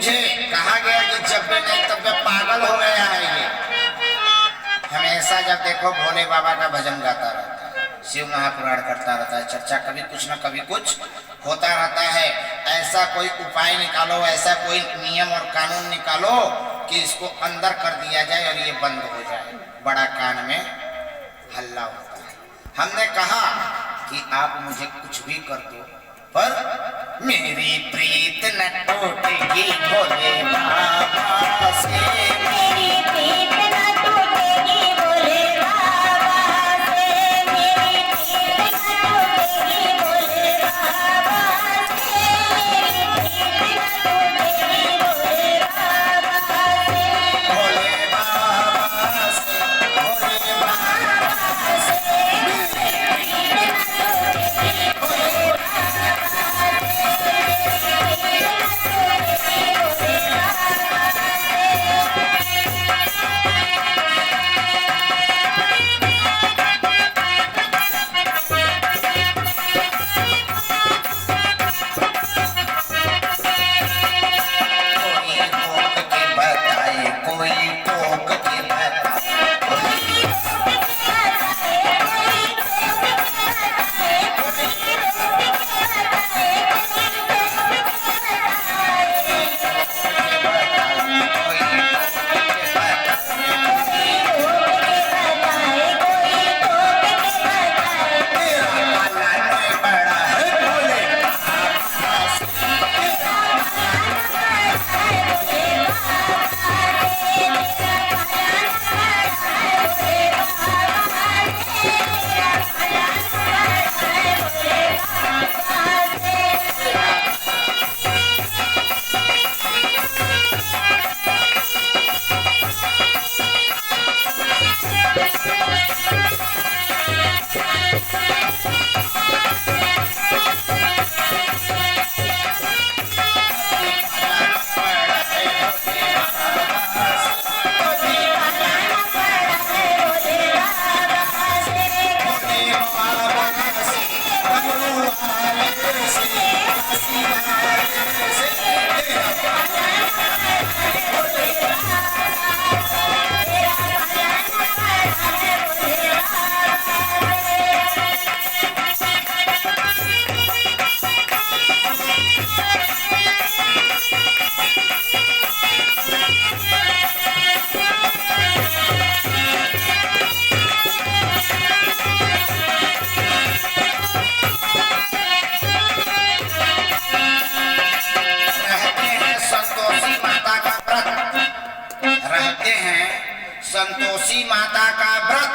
मुझे कहा गया कि जब भी नहीं तब भी पागल हो गया है ये। हमेशा जब देखो भोले बाबा का भजन गाता रहता है, शिव महापुराण करता रहता है, चर्चा कभी कुछ न कभी कुछ होता रहता है। ऐसा कोई उपाय निकालो, ऐसा कोई नियम और कानून निकालो कि इसको अंदर कर दिया जाए और ये बंद हो जाए। बड़ा कान में हल्ला होता है। हमने कहा कि आप मुझे कुछ भी कर दो पर मेरी प्रीत न टूटेगी भोले बाबा से, मेरी प्रीत न टूटेगी भोले बाबा से, मेरी प्रीत न टूटेगी भोले बाबा से, मेरी प्रीत न टूटेगी भोले बाबा से, भोले बाबा से, मेरी प्रीत न टूटेगी भोले संतोषी माता का व्रत।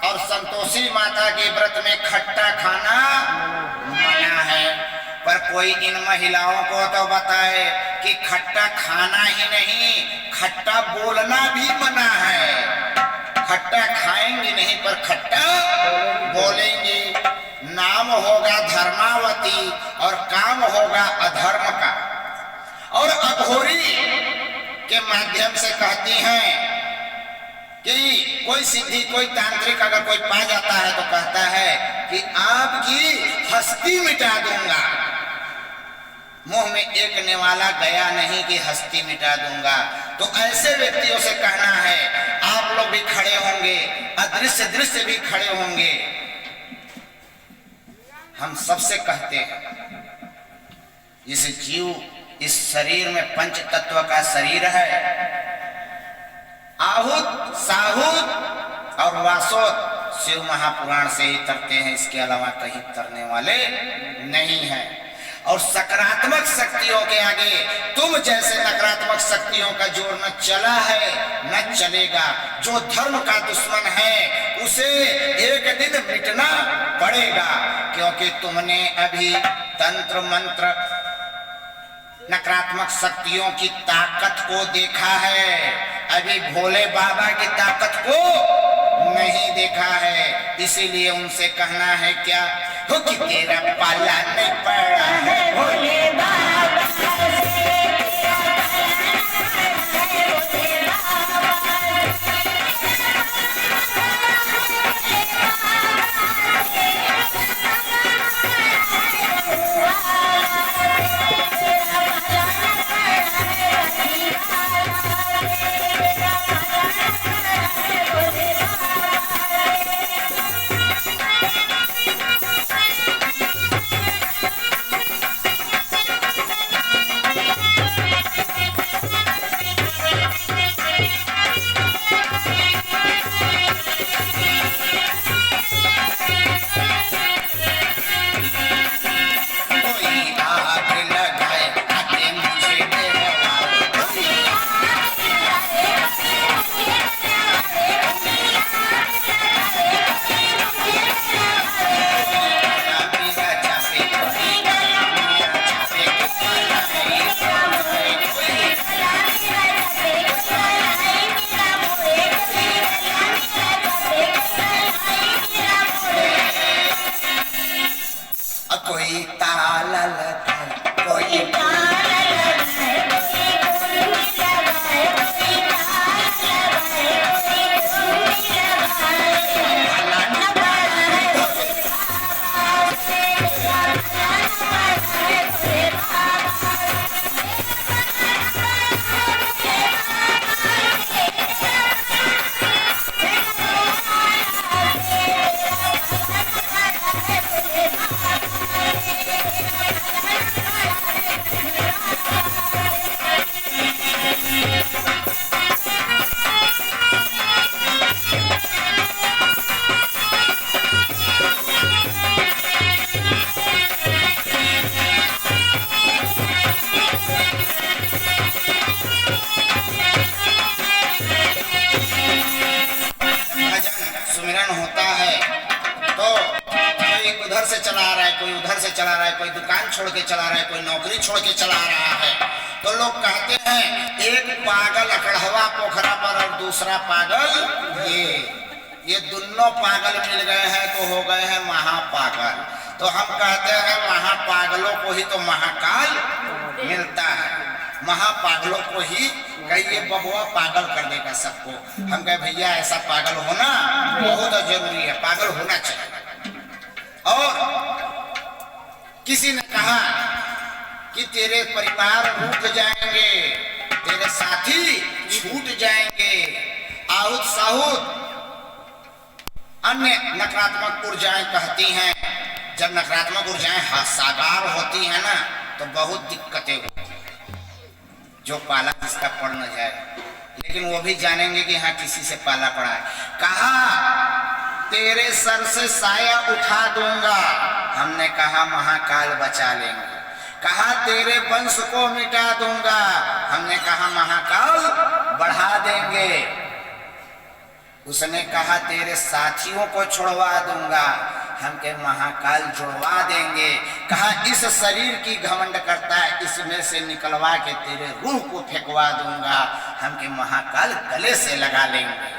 और संतोषी माता के व्रत में खट्टा खाना मना है, पर कोई इन महिलाओं को तो बताए कि खट्टा खाना ही नहीं, खट्टा बोलना भी मना है। खट्टा खाएंगे नहीं पर खट्टा बोलेंगे। नाम होगा धर्मावती और काम होगा अधर्म का। और अघोरी के माध्यम से कहती हैं कि कोई सिद्धि, कोई तांत्रिक अगर कोई पा जाता है तो कहता है कि आपकी हस्ती मिटा दूंगा। मुंह में एक निवाला गया नहीं कि हस्ती मिटा दूंगा। तो ऐसे व्यक्तियों से कहना है, आप लोग भी खड़े होंगे, अदृश्य दृश्य भी खड़े होंगे। हम सबसे कहते हैं, इस जीव इस शरीर में पंच तत्व का शरीर है। आहुत, साहुत और वासोत शिव महापुराण से ही तरते हैं, इसके अलावा कहीं तरने वाले नहीं हैं। और सकारात्मक शक्तियों के आगे तुम जैसे नकारात्मक शक्तियों का जोर न चला है न चलेगा। जो धर्म का दुश्मन है उसे एक दिन मिटना पड़ेगा, क्योंकि तुमने अभी तंत्र मंत्र नकारात्मक शक्तियों की ताकत को देखा है, अभी भोले बाबा की ताकत को नहीं देखा है। इसीलिए उनसे कहना है क्या हो कि तेरा पाला नहीं पड़ा है भोले बाबा से। से चला रहा है, कोई उधर से चला रहा है, कोई दुकान छोड़ के चला रहा है, कोई नौकरी छोड़ के चला रहा है। तो लोग कहते हैं एक पागल अकड़हवा पोखरा पर और दूसरा पागल ये दोनों पागल मिल गए हैं तो हो गए हैं महापागल। तो हम कहते हैं महापागलों को ही तो महाकाल मिलता है, महापागलों को ही कहिए बबुआ पागल कर देगा सबको। हम कहे भैया ऐसा पागल होना बहुत जरूरी है, पागल होना चाहिए। और किसी ने कहा कि तेरे परिवार रूठ जाएंगे, तेरे साथी छूट जाएंगे, आहुत साहुत अन्य नकारात्मक ऊर्जाएं कहती हैं। जब नकारात्मक ऊर्जाएं साकार होती हैं ना तो बहुत दिक्कतें होती हैं। जो पाला जिसका पड़ न जाए, लेकिन वो भी जानेंगे कि हाँ किसी से पाला पड़ा है। कहा तेरे सर से साया उठा दूंगा, हमने कहा महाकाल बचा लेंगे। कहा तेरे वंश को मिटा दूंगा, हमने कहा महाकाल बढ़ा देंगे। उसने कहा तेरे साथियों को छुड़वा दूंगा, हम के महाकाल जुड़वा देंगे। कहा इस शरीर की घमंड करता है, इसमें से निकलवा के तेरे रूह को फेंकवा दूंगा, हम के महाकाल गले से लगा लेंगे।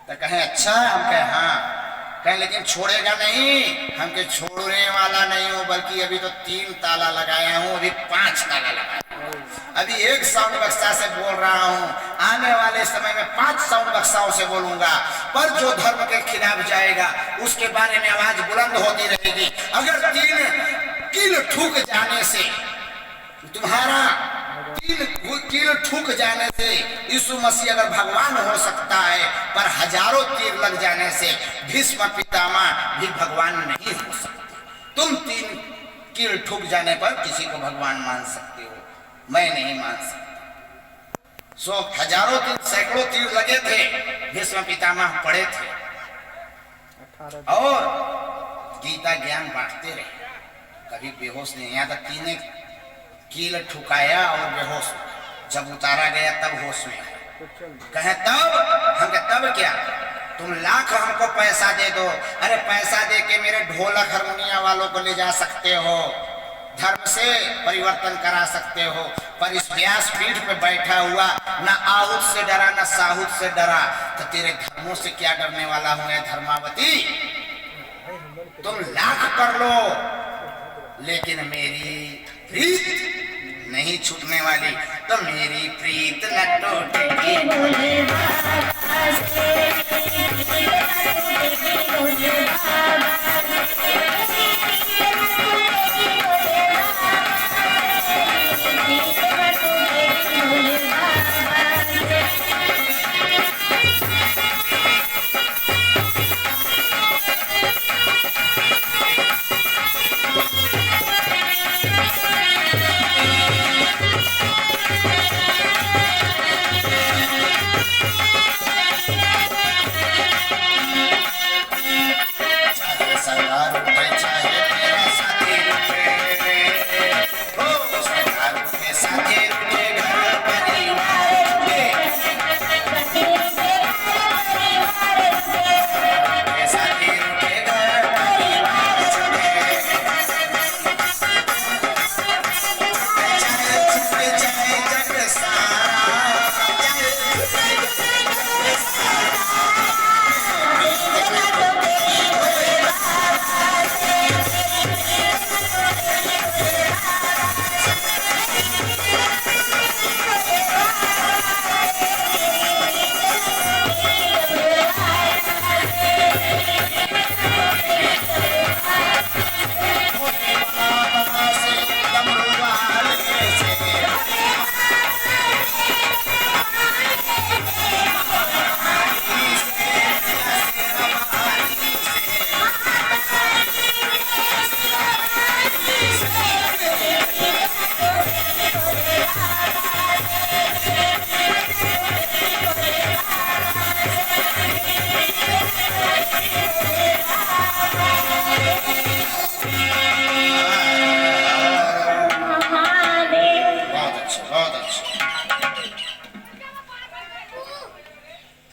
तो कहें अच्छा, हम कहें हाँ। कहें लेकिन छोड़ेगा नहीं, हम के छोड़ने वाला नहीं हूं, बल्कि अभी तो 3 ताला लगाया हूं, अभी 5 ताला लगाया हूं। अभी एक साउंड बक्सा से बोल रहा हूं, आने वाले समय में 5 साउंड बक्साओं से बोलूंगा। पर जो धर्म के खिलाफ जाएगा उसके बारे में आवाज बुलंद होती रहेगी। अगर 3 कील ठूक जाने से, तुम्हारा 3 कील ठूक जाने से यीशु मसीह अगर भगवान हो सकता है, पर हजारों तीर लग जाने से भीष्म पितामह भी भगवान नहीं हो सकते। तुम 3 कील ठूक जाने पर किसी को भगवान मान सकते हो, मैं नहीं मान सकता। हजारों तीर, सैकड़ों तीर लगे थे, भीष्म पितामह पड़े थे और गीता ज्ञान बांटते रहे, कभी बेहोश नहीं। यहाँ तक 3 कील ठुकाया और बेहोश, जब उतारा गया तब होश में आया। कहे तब, हम कहे तब क्या, तुम लाख हमको पैसा दे दो, अरे पैसा दे के मेरे ढोलक हारमोनिया वालों को ले जा सकते हो, धर्म से परिवर्तन करा सकते हो, पर इस व्यास पीठ पे बैठा हुआ न आहुत से डरा न साहुत से डरा, तो तेरे धर्मों से क्या डरने वाला हूं धर्मावती। तुम लाख कर लो लेकिन मेरी प्रीत नहीं छूटने वाली, तो मेरी प्रीत न टूटेगी।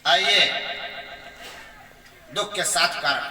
आइए दुख के साथ कारण